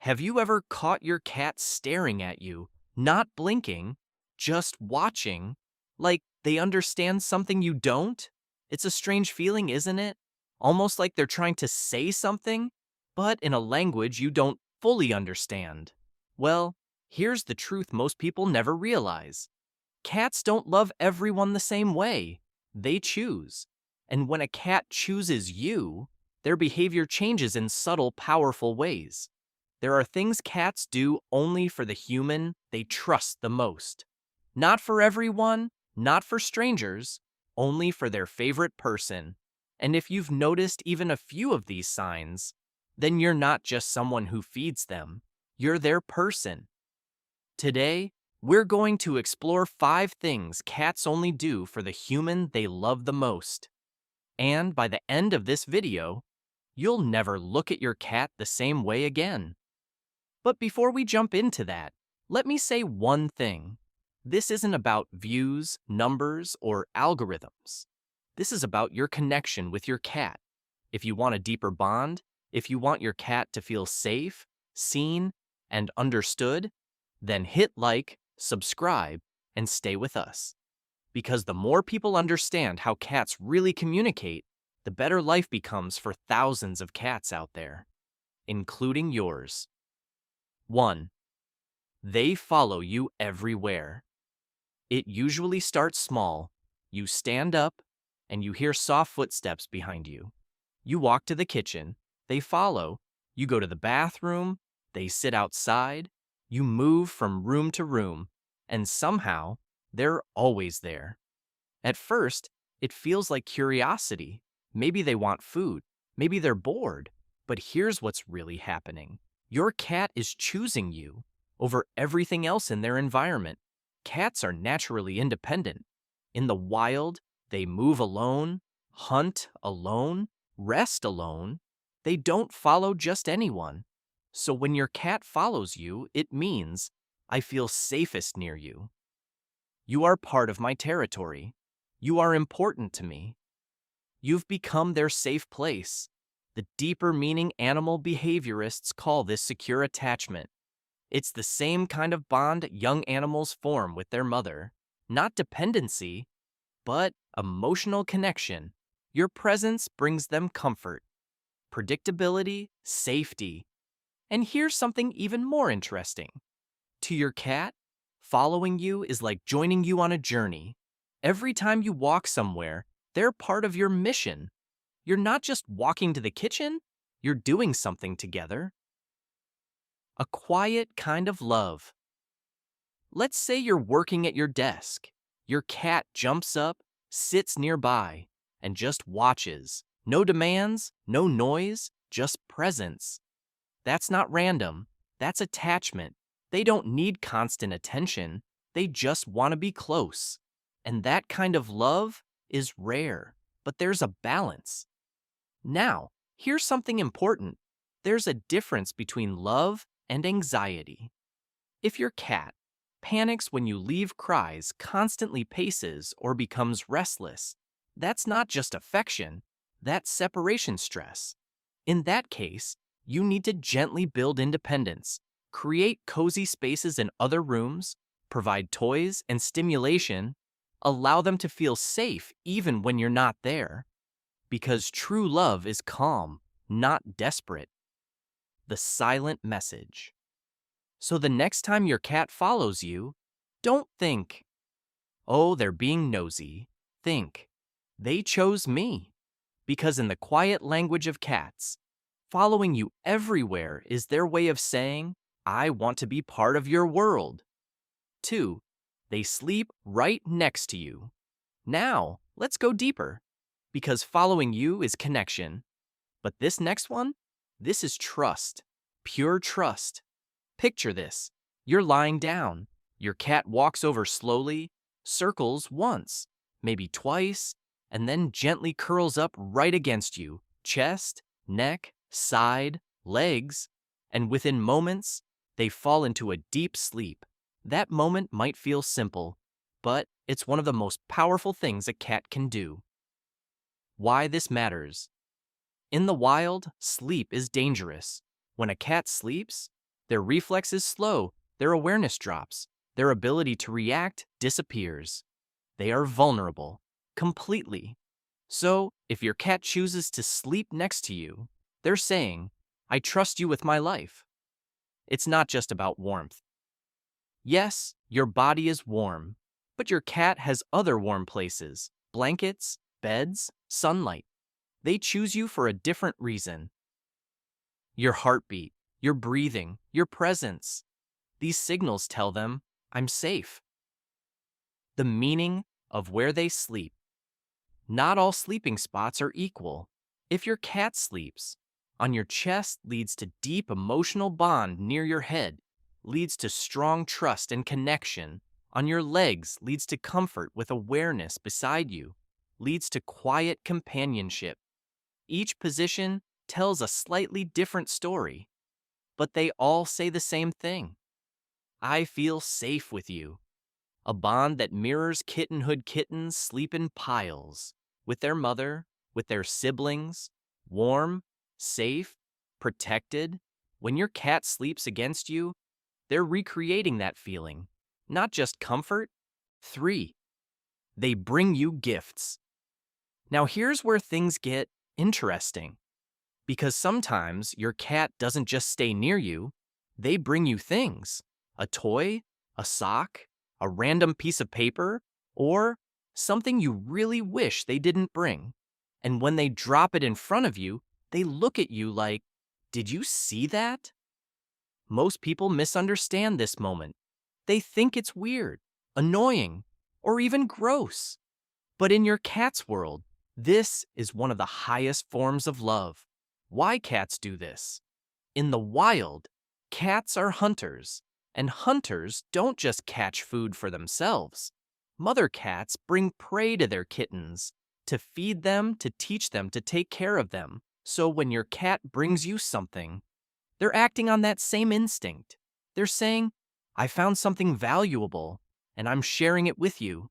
Have you ever caught your cat staring at you, not blinking, just watching, like they understand something you don't? It's a strange feeling, isn't it? Almost like they're trying to say something, but in a language you don't fully understand. Well, here's the truth most people never realize. Cats don't love everyone the same way. They choose. And when a cat chooses you, their behavior changes in subtle, powerful ways. There are things cats do only for the human they trust the most. Not for everyone, not for strangers, only for their favorite person. And if you've noticed even a few of these signs, then you're not just someone who feeds them, you're their person. Today, we're going to explore 5 things cats only do for the human they love the most. And by the end of this video, you'll never look at your cat the same way again. But before we jump into that, let me say one thing. This isn't about views, numbers, or algorithms. This is about your connection with your cat. If you want a deeper bond, if you want your cat to feel safe, seen, and understood, then hit like, subscribe, and stay with us. Because the more people understand how cats really communicate, the better life becomes for thousands of cats out there, including yours. 1. They follow you everywhere. It usually starts small. You stand up, and you hear soft footsteps behind you. You walk to the kitchen, they follow. You go to the bathroom, they sit outside. You move from room to room, and somehow, they're always there. At first, it feels like curiosity. Maybe they want food. Maybe they're bored. But here's what's really happening. Your cat is choosing you over everything else in their environment. Cats are naturally independent. In the wild, they move alone, hunt alone, rest alone. They don't follow just anyone. So when your cat follows you, it means, I feel safest near you. You are part of my territory. You are important to me. You've become their safe place. The deeper meaning animal behaviorists call this secure attachment. It's the same kind of bond young animals form with their mother. Not dependency, but emotional connection. Your presence brings them comfort, predictability, safety. And here's something even more interesting. To your cat, following you is like joining you on a journey. Every time you walk somewhere, they're part of your mission. You're not just walking to the kitchen, you're doing something together. A quiet kind of love. Let's say you're working at your desk. Your cat jumps up, sits nearby, and just watches. No demands, no noise, just presence. That's not random. That's attachment. They don't need constant attention. They just want to be close. And that kind of love is rare, but there's a balance. Now, here's something important. There's a difference between love and anxiety. If your cat panics when you leave, cries, constantly paces, or becomes restless, that's not just affection, that's separation stress. In that case, you need to gently build independence, create cozy spaces in other rooms, provide toys and stimulation, allow them to feel safe even when you're not there. Because true love is calm, not desperate. The silent message. So the next time your cat follows you, don't think, oh, they're being nosy. Think, they chose me. Because in the quiet language of cats, following you everywhere is their way of saying, I want to be part of your world. 2. They sleep right next to you. Now, let's go deeper. Because following you is connection. But this next one, this is trust. Pure trust. Picture this. You're lying down. Your cat walks over slowly, circles once, maybe twice, and then gently curls up right against you. Chest, neck, side, legs. And within moments, they fall into a deep sleep. That moment might feel simple, but it's one of the most powerful things a cat can do. Why this matters. In the wild, sleep is dangerous. When a cat sleeps, Their reflexes slow, their awareness drops, their ability to react disappears. They are vulnerable, completely. So, if your cat chooses to sleep next to you, they're saying, I trust you with my life. It's not just about warmth. Yes, your body is warm, but your cat has other warm places: blankets, beds, sunlight. They choose you for a different reason. Your heartbeat, your breathing, your presence. These signals tell them, I'm safe. The meaning of where they sleep. Not all sleeping spots are equal. If your cat sleeps on your chest, leads to deep emotional bond near your head, leads to strong trust and connection. On your legs, leads to comfort with awareness beside you, leads to quiet companionship. Each position tells a slightly different story, but they all say the same thing. I feel safe with you. A bond that mirrors kittenhood. Kittens sleep in piles, with their mother, with their siblings, warm, safe, protected. When your cat sleeps against you, they're recreating that feeling, not just comfort. 3. They bring you gifts. Now here's where things get interesting, because sometimes your cat doesn't just stay near you, they bring you things: a toy, a sock, a random piece of paper, or something you really wish they didn't bring. And when they drop it in front of you, they look at you like, did you see that? Most people misunderstand this moment. They think it's weird, annoying, or even gross. But in your cat's world, this is one of the highest forms of love. Why cats do this? In the wild, cats are hunters, and hunters don't just catch food for themselves. Mother cats bring prey to their kittens, to feed them, to teach them to take care of them. So when your cat brings you something, they're acting on that same instinct. They're saying, I found something valuable, and I'm sharing it with you.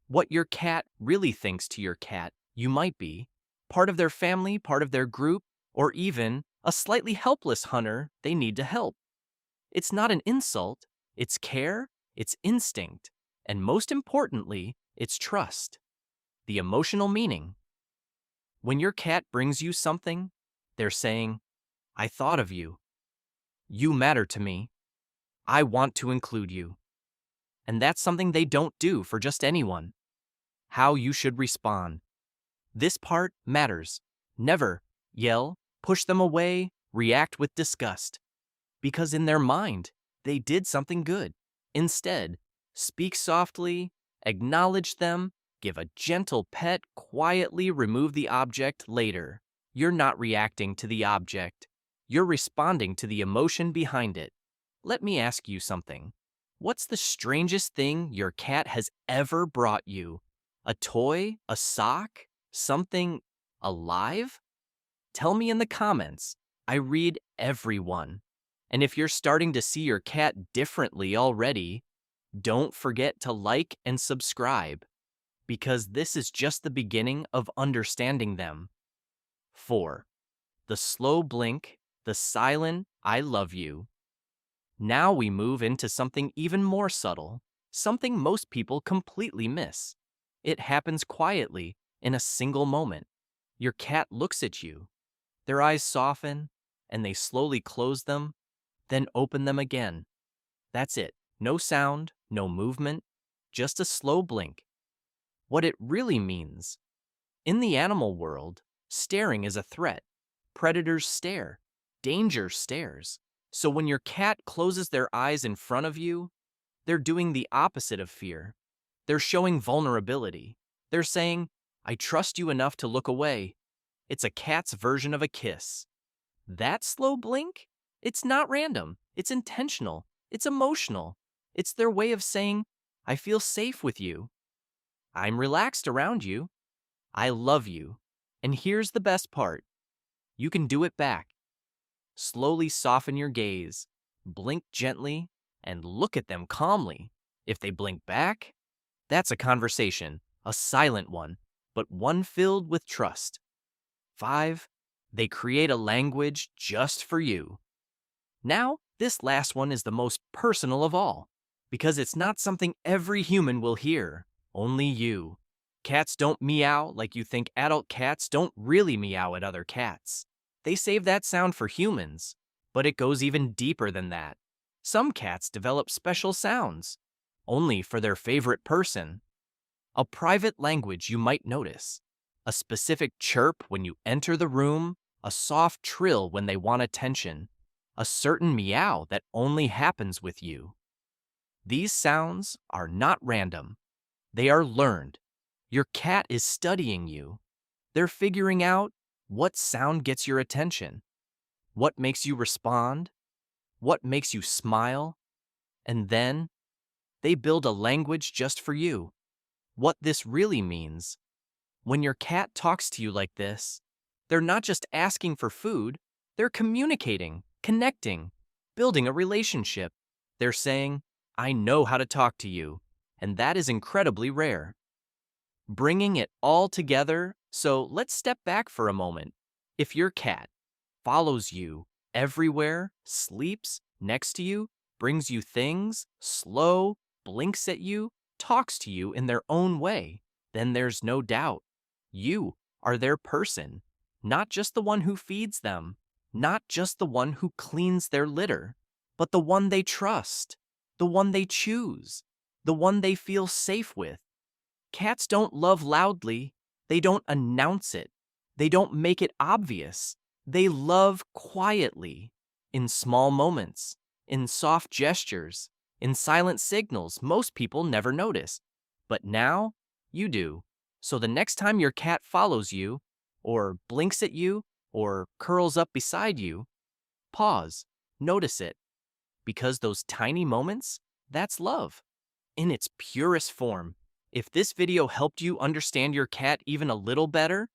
What your cat really thinks to your cat, you might be part of their family, part of their group, or even a slightly helpless hunter they need to help. It's not an insult, it's care, it's instinct, and most importantly, it's trust. The emotional meaning. When your cat brings you something, they're saying, I thought of you. You matter to me. I want to include you. And that's something they don't do for just anyone. How you should respond. This part matters. Never yell, push them away, react with disgust. Because in their mind, they did something good. Instead, speak softly, acknowledge them, give a gentle pet, quietly remove the object later. You're not reacting to the object. You're responding to the emotion behind it. Let me ask you something. What's the strangest thing your cat has ever brought you? A toy? A sock? Something alive? Tell me in the comments. I read everyone. And if you're starting to see your cat differently already, don't forget to like and subscribe, because this is just the beginning of understanding them. 4. The slow blink, the silent I love you. Now we move into something even more subtle, something most people completely miss. It happens quietly, in a single moment. Your cat looks at you. Their eyes soften, and they slowly close them, then open them again. That's it. No sound, no movement, just a slow blink. What it really means. In the animal world, staring is a threat. Predators stare. Danger stares. So when your cat closes their eyes in front of you, they're doing the opposite of fear. They're showing vulnerability. They're saying, I trust you enough to look away. It's a cat's version of a kiss. That slow blink? It's not random. It's intentional. It's emotional. It's their way of saying, I feel safe with you. I'm relaxed around you. I love you. And here's the best part. You can do it back. Slowly soften your gaze, blink gently, and look at them calmly. If they blink back, that's a conversation, a silent one, but one filled with trust. 5. They create a language just for you. Now, This last one is the most personal of all, because it's not something every human will hear, only you. Cats don't meow like you think adult cats don't really meow at other cats. They save that sound for humans, but it goes even deeper than that. Some cats develop special sounds, only for their favorite person. A private language you might notice, a specific chirp when you enter the room, a soft trill when they want attention, a certain meow that only happens with you. These sounds are not random. They are learned. Your cat is studying you. They're figuring out what sound gets your attention, what makes you respond, what makes you smile, and then they build a language just for you. What this really means, when your cat talks to you like this, they're not just asking for food, they're communicating, connecting, building a relationship. They're saying, I know how to talk to you, and that is incredibly rare. Bringing it all together, so let's step back for a moment. If your cat follows you everywhere, sleeps next to you, brings you things, slow, blinks at you, talks to you in their own way, then there's no doubt you are their person, not just the one who feeds them, not just the one who cleans their litter, but the one they trust, the one they choose, the one they feel safe with. Cats don't love loudly. They don't announce it. They don't make it obvious. They love quietly, in small moments, in soft gestures, in silent signals most people never notice. But now, you do. So the next time your cat follows you, or blinks at you, or curls up beside you, pause, notice it. Because those tiny moments, that's love in its purest form. If this video helped you understand your cat even a little better,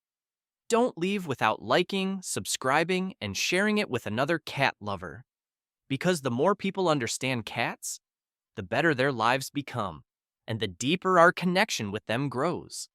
don't leave without liking, subscribing, and sharing it with another cat lover. Because the more people understand cats, the better their lives become, and the deeper our connection with them grows.